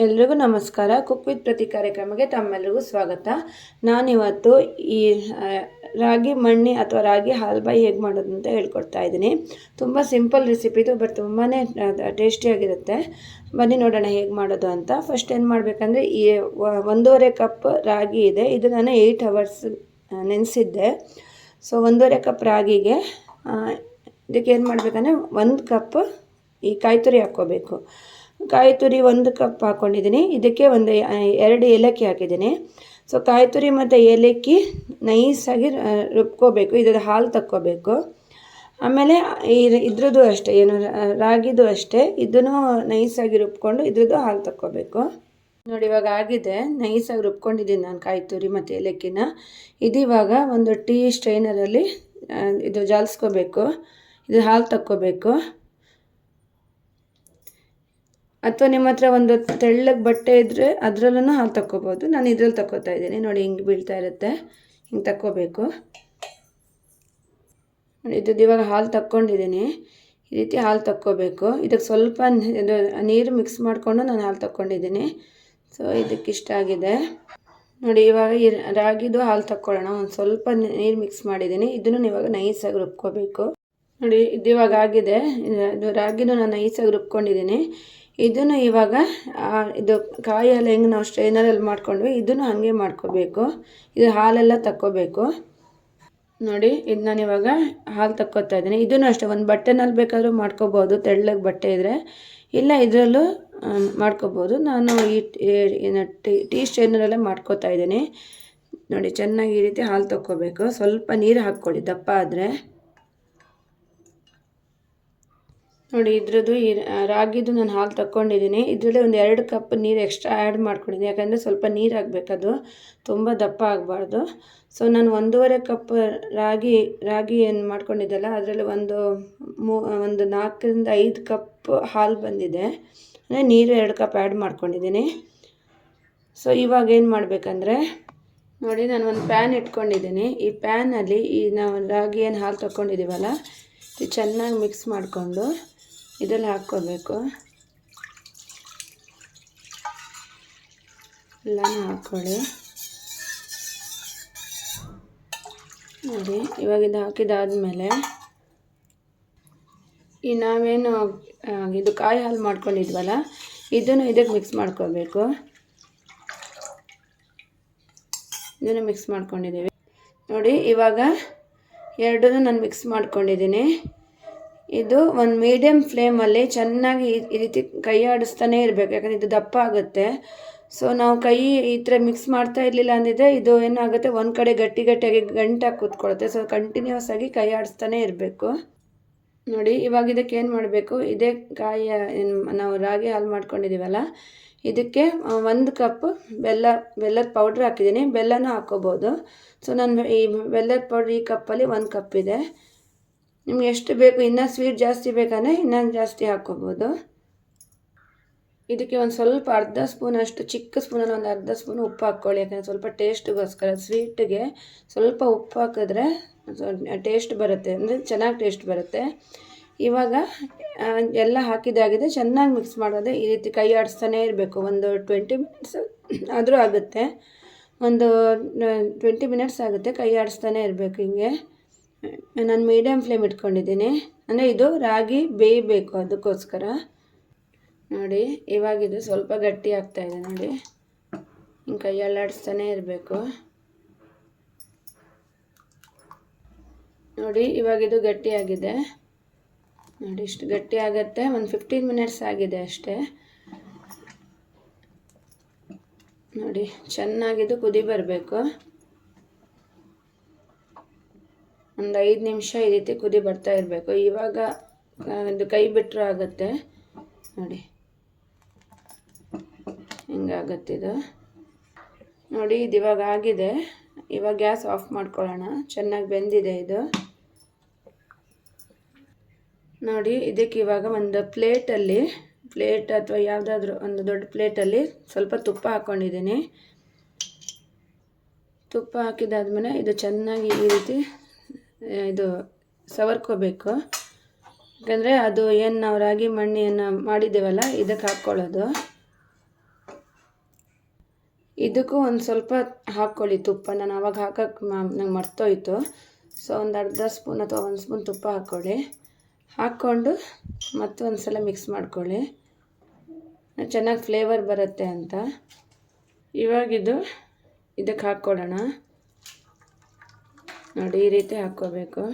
ಎಲ್ರಿಗೂ ನಮಸ್ಕಾರ. Cook with ಪ್ರತಿ ಕಾರ್ಯಕ್ರಮಕ್ಕೆ ತಮ್ಮೆಲ್ಲರಿಗೂ ಸ್ವಾಗತ. ನಾನಿವತ್ತು ಈ ರಾಗಿ ಮಣ್ಣಿ ಅಥವಾ ರಾಗಿ ಹಾಲ್ಬಾಯಿ ಹೇಗೆ ಮಾಡೋದು ಅಂತ ಹೇಳ್ಕೊಡ್ತಾ ಇದ್ದೀನಿ. ತುಂಬ ಸಿಂಪಲ್ ರೆಸಿಪಿ ಇದು, ಬಟ್ ತುಂಬಾ ಟೇಸ್ಟಿಯಾಗಿರುತ್ತೆ. ಬನ್ನಿ ನೋಡೋಣ ಹೇಗೆ ಮಾಡೋದು ಅಂತ. ಫಸ್ಟ್ ಏನು ಮಾಡಬೇಕಂದ್ರೆ, ಈ 1.5 ಕಪ್ ರಾಗಿ ಇದೆ, ಇದು ನಾನು 8 hours ನೆನೆಸಿದ್ದೆ. ಸೊ 1.5 ಕಪ್ ರಾಗಿಗೆ ಇದಕ್ಕೆ ಏನು ಮಾಡಬೇಕಂದ್ರೆ 1 ಕಪ್ ಈ ಕಾಯಿ ತುರಿ ಹಾಕ್ಕೋಬೇಕು. ಕಾಯಿ ತುರಿ 1 ಕಪ್ ಹಾಕ್ಕೊಂಡಿದ್ದೀನಿ. ಇದಕ್ಕೆ 2 ಏಲಕ್ಕಿ ಹಾಕಿದ್ದೀನಿ. ಸೊ ಕಾಯಿ ತುರಿ ಮತ್ತು ಏಲಕ್ಕಿ ನೈಸಾಗಿ ರುಬ್ಕೋಬೇಕು. ಇದರ ಹಾಲು ತಕ್ಕೋಬೇಕು. ಆಮೇಲೆ ಇದ್ರದ್ದು ಅಷ್ಟೇ, ಏನು ರಾಗಿದು ಅಷ್ಟೇ, ಇದನ್ನು ನೈಸಾಗಿ ರುಬ್ಕೊಂಡು ಇದ್ರದ್ದು ಹಾಲು ತಕ್ಕೋಬೇಕು. ನೋಡಿ, ಇವಾಗ ಆಗಿದೆ, ನೈಸಾಗಿ ರುಬ್ಕೊಂಡಿದ್ದೀನಿ ನಾನು ಕಾಯಿ ತುರಿ ಮತ್ತು ಏಲಕ್ಕಿನ. ಇದಿವಾಗ ಒಂದು ಟೀ ಸ್ಟ್ರೈನರಲ್ಲಿ ಇದು ಜಾಲಿಸ್ಕೋಬೇಕು. ಇದು ಹಾಲು ತಕ್ಕೋಬೇಕು. ಅಥವಾ ನಿಮ್ಮ ಹತ್ರ ಒಂದು ತೆಳ್ಳಗೆ ಬಟ್ಟೆ ಇದ್ದರೆ ಅದರಲ್ಲೂ ಹಾಲು ತಕ್ಕೋಬೋದು. ನಾನು ಇದ್ರಲ್ಲಿ ತಕ್ಕೋತಾ ಇದ್ದೀನಿ. ನೋಡಿ, ಹಿಂಗೆ ಬೀಳ್ತಾ ಇರುತ್ತೆ, ಹಿಂಗೆ ತಕ್ಕೋಬೇಕು. ಇದು ಇವಾಗ ಹಾಲು ತಕ್ಕೊಂಡಿದ್ದೀನಿ. ಈ ರೀತಿ ಹಾಲು ತಕ್ಕೋಬೇಕು. ಇದಕ್ಕೆ ಸ್ವಲ್ಪ ಇದು ನೀರು ಮಿಕ್ಸ್ ಮಾಡಿಕೊಂಡು ನಾನು ಹಾಲು ತಕ್ಕೊಂಡಿದ್ದೀನಿ. ಸೊ ಇದಕ್ಕಿಷ್ಟ ಆಗಿದೆ. ನೋಡಿ, ಇವಾಗ ಈ ರಾಗಿದು ಹಾಲು ತಕ್ಕೊಳ್ಳೋಣ. ಒಂದು ಸ್ವಲ್ಪ ನೀರು ಮಿಕ್ಸ್ ಮಾಡಿದ್ದೀನಿ. ಇದನ್ನು ಇವಾಗ ನೈಸಾಗಿ ರುಬ್ಕೋಬೇಕು. ನೋಡಿ, ಇದು ಇವಾಗ ಆಗಿದೆ. ಇದು ರಾಗಿದು ನಾನು ನೈಸಾಗಿ ರುಬ್ಕೊಂಡಿದ್ದೀನಿ. ಇದನ್ನು ಇವಾಗ ಇದು ಕಾಯೆಲ್ಲ ಹೆಂಗೆ ನಾವು ಸ್ಟ್ರೈನರಲ್ಲಿ ಮಾಡ್ಕೊಂಡ್ವಿ, ಇದನ್ನು ಹಾಗೆ ಮಾಡ್ಕೋಬೇಕು. ಇದು ಹಾಲೆಲ್ಲ ತಕ್ಕೋಬೇಕು. ನೋಡಿ, ಇದು ನಾನು ಇವಾಗ ಹಾಲು ತಕ್ಕೋತಾ ಇದ್ದೀನಿ. ಇದನ್ನು ಅಷ್ಟೇ, ಒಂದು ಬಟ್ಟೆನಲ್ಲಿ ಬೇಕಾದರೂ ಮಾಡ್ಕೋಬೋದು, ತೆಳ್ಳಗೆ ಬಟ್ಟೆ ಇದ್ದರೆ. ಇಲ್ಲ ಇದರಲ್ಲೂ ಮಾಡ್ಕೋಬೋದು. ನಾನು ಈ ಟೀ ಸ್ಟ್ರೈನರಲ್ಲೇ ಮಾಡ್ಕೋತಾ ಇದ್ದೀನಿ. ನೋಡಿ, ಚೆನ್ನಾಗಿ ಈ ರೀತಿ ಹಾಲು ತಕ್ಕೋಬೇಕು. ಸ್ವಲ್ಪ ನೀರು ಹಾಕ್ಕೊಳ್ಳಿ ದಪ್ಪ ಆದರೆ. ನೋಡಿ, ಇದ್ರದ್ದು ಈ ರಾಗಿದು ನಾನು ಹಾಲು ತಕ್ಕೊಂಡಿದ್ದೀನಿ. ಇದರಲ್ಲಿ ಒಂದು 2 ಕಪ್ ನೀರು ಎಕ್ಸ್ಟ್ರಾ ಆ್ಯಡ್ ಮಾಡ್ಕೊಂಡಿದ್ದೀನಿ. ಯಾಕಂದರೆ ಸ್ವಲ್ಪ ನೀರು ಹಾಕಬೇಕದು, ತುಂಬ ದಪ್ಪ ಆಗಬಾರ್ದು. ಸೊ ನಾನು 1.5 ಕಪ್ ರಾಗಿ ಏನು ಮಾಡ್ಕೊಂಡಿದ್ದೆಲ್ಲ ಅದರಲ್ಲಿ ಒಂದು 4ರಿಂದ 5 ಕಪ್ ಹಾಲು ಬಂದಿದೆ. ಅಂದರೆ ನೀರು 2 ಕಪ್ ಆ್ಯಡ್ ಮಾಡ್ಕೊಂಡಿದ್ದೀನಿ. ಸೊ ಇವಾಗ ಏನು ಮಾಡಬೇಕಂದ್ರೆ, ನೋಡಿ, ನಾನು ಒಂದು ಪ್ಯಾನ್ ಇಟ್ಕೊಂಡಿದ್ದೀನಿ. ಈ ಪ್ಯಾನಲ್ಲಿ ಈ ನಾವು ರಾಗಿ ಏನು ಹಾಲು ತಕ್ಕೊಂಡಿದ್ದೀವಲ್ಲ, ಇದು ಚೆನ್ನಾಗಿ ಮಿಕ್ಸ್ ಮಾಡಿಕೊಂಡು ಇದರಲ್ಲಿ ಹಾಕ್ಕೋಬೇಕು. ಎಲ್ಲನೂ ಹಾಕ್ಕೊಳ್ಳಿ. ನೋಡಿ, ಇವಾಗ ಇದು ಹಾಕಿದಾದ್ಮೇಲೆ ಈ ನಾವೇನು ಇದು ಕಾಯಿ ಹಾಲು ಮಾಡ್ಕೊಂಡಿದ್ವಲ್ಲ, ಇದನ್ನು ಇದಕ್ಕೆ ಮಿಕ್ಸ್ ಮಾಡ್ಕೋಬೇಕು. ಇದನ್ನು ಮಿಕ್ಸ್ ಮಾಡ್ಕೊಂಡಿದ್ದೀವಿ. ನೋಡಿ, ಇವಾಗ ಎರಡನ್ನೂ ನಾನು ಮಿಕ್ಸ್ ಮಾಡ್ಕೊಂಡಿದ್ದೀನಿ. ಇದು ಒಂದು ಮೀಡಿಯಮ್ ಫ್ಲೇಮಲ್ಲಿ ಚೆನ್ನಾಗಿ ಈ ರೀತಿ ಕೈ ಆಡಿಸ್ತಾನೇ ಇರಬೇಕು. ಯಾಕಂದರೆ ಇದು ದಪ್ಪ ಆಗುತ್ತೆ. ಸೊ ನಾವು ಕೈ ಈ ಥರ ಮಿಕ್ಸ್ ಮಾಡ್ತಾ ಇರಲಿಲ್ಲ ಅಂದಿದ್ರೆ ಇದು ಏನಾಗುತ್ತೆ, ಒಂದು ಕಡೆ ಗಟ್ಟಿಯಾಗಿ ಗಂಟಾಗಿ ಕೂತ್ಕೊಳ್ಳುತ್ತೆ. ಸೊ ಕಂಟಿನ್ಯೂಸ್ ಆಗಿ ಕೈ ಆಡಿಸ್ತಾನೇ ಇರಬೇಕು. ನೋಡಿ, ಇವಾಗ ಇದಕ್ಕೆ ಏನು ಮಾಡಬೇಕು, ಇದೇ ಕಾಯಿ ನಾವು ರಾಗಿ ಹಾಲು ಮಾಡ್ಕೊಂಡಿದ್ದೀವಲ್ಲ, ಇದಕ್ಕೆ 1 ಕಪ್ ಬೆಲ್ಲದ ಪೌಡ್ರ್ ಹಾಕಿದ್ದೀನಿ. ಬೆಲ್ಲನೂ ಹಾಕ್ಕೋಬೋದು. ಸೊ ನಾನು ಈ ಬೆಲ್ಲದ ಪೌಡ್ರ್ ಈ ಕಪ್ಪಲ್ಲಿ 1 ಕಪ್ ಇದೆ. ನಿಮ್ಗೆ ಎಷ್ಟು ಬೇಕು, ಇನ್ನೂ ಸ್ವೀಟ್ ಜಾಸ್ತಿ ಬೇಕಂದರೆ ಇನ್ನೊಂದು ಜಾಸ್ತಿ ಹಾಕ್ಕೋಬೋದು. ಇದಕ್ಕೆ ಒಂದು ಸ್ವಲ್ಪ ಅರ್ಧ ಸ್ಪೂನಷ್ಟು, ಚಿಕ್ಕ ಸ್ಪೂನಲ್ಲಿ ಒಂದು ಅರ್ಧ ಸ್ಪೂನು ಉಪ್ಪು ಹಾಕ್ಕೊಳ್ಳಿ. ಯಾಕಂದರೆ ಸ್ವಲ್ಪ ಟೇಸ್ಟಿಗೋಸ್ಕರ, ಸ್ವೀಟಿಗೆ ಸ್ವಲ್ಪ ಉಪ್ಪು ಹಾಕಿದ್ರೆ ಟೇಸ್ಟ್ ಬರುತ್ತೆ, ಅಂದರೆ ಚೆನ್ನಾಗಿ ಟೇಸ್ಟ್ ಬರುತ್ತೆ. ಇವಾಗ ಎಲ್ಲ ಹಾಕಿದಾಗಿದೆ, ಚೆನ್ನಾಗಿ ಮಿಕ್ಸ್ ಮಾಡೋದು. ಈ ರೀತಿ ಕೈ ಆಡಿಸ್ತಾನೇ ಇರಬೇಕು. ಒಂದು 20 ಮಿನಿಟ್ಸ್ ಆದರೂ ಆಗುತ್ತೆ. ಒಂದು 20 ಮಿನಿಟ್ಸ್ ಆಗುತ್ತೆ, ಕೈ ಆಡಿಸ್ತಾನೇ ಇರಬೇಕು ಹಿಂಗೆ. ನಾನು ಮೀಡಿಯಮ್ ಫ್ಲೇಮ್ ಇಟ್ಕೊಂಡಿದ್ದೀನಿ. ಅಂದರೆ ಇದು ರಾಗಿ ಬೇಯಬೇಕು, ಅದಕ್ಕೋಸ್ಕರ. ನೋಡಿ, ಇವಾಗಿದು ಸ್ವಲ್ಪ ಗಟ್ಟಿ ಆಗ್ತಾಯಿದೆ. ನೋಡಿ, ಹಿಂಗೆ ಕೈ ಅಲ್ಲಾಡಿಸ್ತಾನೇ ಇರಬೇಕು. ನೋಡಿ, ಇವಾಗಿದು ಗಟ್ಟಿಯಾಗಿದೆ. ನೋಡಿ, ಇಷ್ಟು ಗಟ್ಟಿ ಆಗುತ್ತೆ. ಒಂದು 15 ಮಿನಿಟ್ಸ್ ಆಗಿದೆ ಅಷ್ಟೇ. ನೋಡಿ, ಚೆನ್ನಾಗಿದು ಕುದಿ ಬರಬೇಕು. ಒಂದು 5 ನಿಮಿಷ ಈ ರೀತಿ ಕುದಿ ಬರ್ತಾ ಇರಬೇಕು. ಇವಾಗ ಇದು ಕೈ ಬಿಟ್ಟರೆ ಆಗುತ್ತೆ. ನೋಡಿ, ಹಿಂಗಾಗತ್ತಿದು. ನೋಡಿ, ಇದು ಇವಾಗ ಆಗಿದೆ. ಇವಾಗ ಗ್ಯಾಸ್ ಆಫ್ ಮಾಡ್ಕೊಳ್ಳೋಣ. ಚೆನ್ನಾಗಿ ಬೆಂದಿದೆ ಇದು. ನೋಡಿ, ಇದಕ್ಕೆ ಇವಾಗ ಒಂದು ಪ್ಲೇಟ್ ಅಥವಾ ಯಾವುದಾದ್ರೂ ಒಂದು ದೊಡ್ಡ ಪ್ಲೇಟಲ್ಲಿ ಸ್ವಲ್ಪ ತುಪ್ಪ ಹಾಕ್ಕೊಂಡಿದ್ದೀನಿ. ತುಪ್ಪ ಹಾಕಿದಾದ್ಮೇಲೆ ಇದು ಚೆನ್ನಾಗಿ ಈ ರೀತಿ ಇದು ಸವರ್ಕೋಬೇಕು. ಯಾಕಂದರೆ ಅದು ಏನು ನಾವು ರಾಗಿ ಮಣ್ಣಿಯನ್ನು ಮಾಡಿದ್ದೇವಲ್ಲ, ಇದಕ್ಕೆ ಹಾಕ್ಕೊಳ್ಳೋದು. ಇದಕ್ಕೂ ಒಂದು ಸ್ವಲ್ಪ ಹಾಕ್ಕೊಳ್ಳಿ ತುಪ್ಪ. ನಾನು ಆವಾಗ ಹಾಕಕ್ಕೆ ನಂಗೆ ಮರ್ತೋಯ್ತು. ಸೊ ಒಂದು ಅರ್ಧ ಸ್ಪೂನ್ ಅಥವಾ 1 ಸ್ಪೂನ್ ತುಪ್ಪ ಹಾಕ್ಕೊಳ್ಳಿ. ಹಾಕ್ಕೊಂಡು ಮತ್ತೊಂದು ಸಲ ಮಿಕ್ಸ್ ಮಾಡ್ಕೊಳ್ಳಿ, ಚೆನ್ನಾಗಿ ಫ್ಲೇವರ್ ಬರುತ್ತೆ ಅಂತ. ಇವಾಗಿದು ಇದಕ್ಕೆ ಹಾಕ್ಕೊಳ್ಳೋಣ. ನೋಡಿ ಈ ರೀತಿ ಹಾಕ್ಕೋಬೇಕು.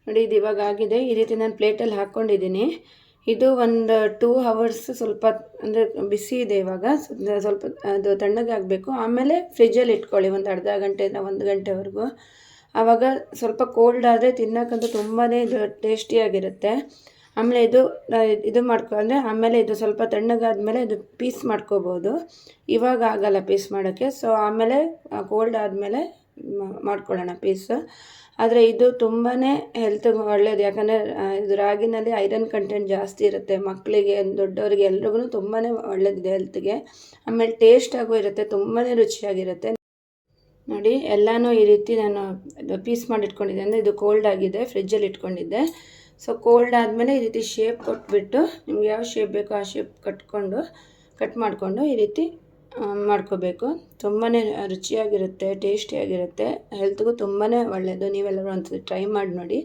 ನೋಡಿ ಇದು ಇವಾಗ ಆಗಿದೆ. ಈ ರೀತಿ ನಾನು ಪ್ಲೇಟಲ್ಲಿ ಹಾಕ್ಕೊಂಡಿದ್ದೀನಿ. ಇದು ಒಂದು 2 ಅವರ್ಸ್ ಸ್ವಲ್ಪ ಅಂದರೆ ಬಿಸಿ ಇದೆ ಇವಾಗ, ಸ್ವಲ್ಪ ಅದು ತಣ್ಣಗಾಗಬೇಕು. ಆಮೇಲೆ ಫ್ರಿಜ್ಜಲ್ಲಿ ಇಟ್ಕೊಳ್ಳಿ ಒಂದು ಅರ್ಧ ಗಂಟೆಯಿಂದ 1 ಗಂಟೆವರೆಗೂ. ಆವಾಗ ಸ್ವಲ್ಪ ಕೋಲ್ಡ್ ಆದರೆ ತಿನ್ನೋಕ್ಕಂತೂ ತುಂಬಾ ಇದು ಟೇಸ್ಟಿಯಾಗಿರುತ್ತೆ. ಆಮೇಲೆ ಇದು ಮಾಡ್ಕೊಂಡ್ರೆ ಆಮೇಲೆ ಇದು ಸ್ವಲ್ಪ ತಣ್ಣಗಾದ್ಮೇಲೆ ಇದು ಪೀಸ್ ಮಾಡ್ಕೋಬೋದು. ಇವಾಗ ಆಗಲ್ಲ ಪೀಸ್ ಮಾಡೋಕ್ಕೆ. ಸೊ ಆಮೇಲೆ ಕೋಲ್ಡ್ ಆದಮೇಲೆ ಮಾಡ್ಕೊಳ್ಳೋಣ ಪೀಸು. ಆದರೆ ಇದು ತುಂಬಾ ಹೆಲ್ತ್ಗೆ ಒಳ್ಳೆಯದು. ಯಾಕಂದರೆ ಇದು ರಾಗಿನಲ್ಲಿ ಐರನ್ ಕಂಟೆಂಟ್ ಜಾಸ್ತಿ ಇರುತ್ತೆ. ಮಕ್ಕಳಿಗೆ ದೊಡ್ಡವರಿಗೆ ಎಲ್ರಿಗೂ ತುಂಬಾ ಒಳ್ಳೆಯದಿದೆ ಹೆಲ್ತ್ಗೆ. ಆಮೇಲೆ ಟೇಸ್ಟಾಗೂ ಇರುತ್ತೆ, ತುಂಬಾ ರುಚಿಯಾಗಿರುತ್ತೆ. ನೋಡಿ ಎಲ್ಲನೂ ಈ ರೀತಿ ನಾನು ಪೀಸ್ ಮಾಡಿ ಇಟ್ಕೊಂಡಿದ್ದೆ. ಅಂದರೆ ಇದು ಕೋಲ್ಡ್ ಆಗಿದೆ, ಫ್ರಿಜ್ಜಲ್ಲಿ ಇಟ್ಕೊಂಡಿದ್ದೆ. ಸೊ ಕೋಲ್ಡ್ ಆದಮೇಲೆ ಈ ರೀತಿ ಶೇಪ್ ಕೊಟ್ಬಿಟ್ಟು ನಿಮ್ಗೆ ಯಾವ ಶೇಪ್ ಬೇಕೋ ಆ ಶೇಪ್ ಕಟ್ ಮಾಡಿಕೊಂಡು ಈ ರೀತಿ ಮಾಡ್ಕೋಬೇಕು. ತುಂಬಾ ರುಚಿಯಾಗಿರುತ್ತೆ, ಟೇಸ್ಟಿಯಾಗಿರುತ್ತೆ, ಹೆಲ್ತ್ಗೂ ತುಂಬಾ ಒಳ್ಳೆಯದು. ನೀವೆಲ್ಲರೂ ಒಂದ್ಸತಿ ಟ್ರೈ ಮಾಡಿ ನೋಡಿ.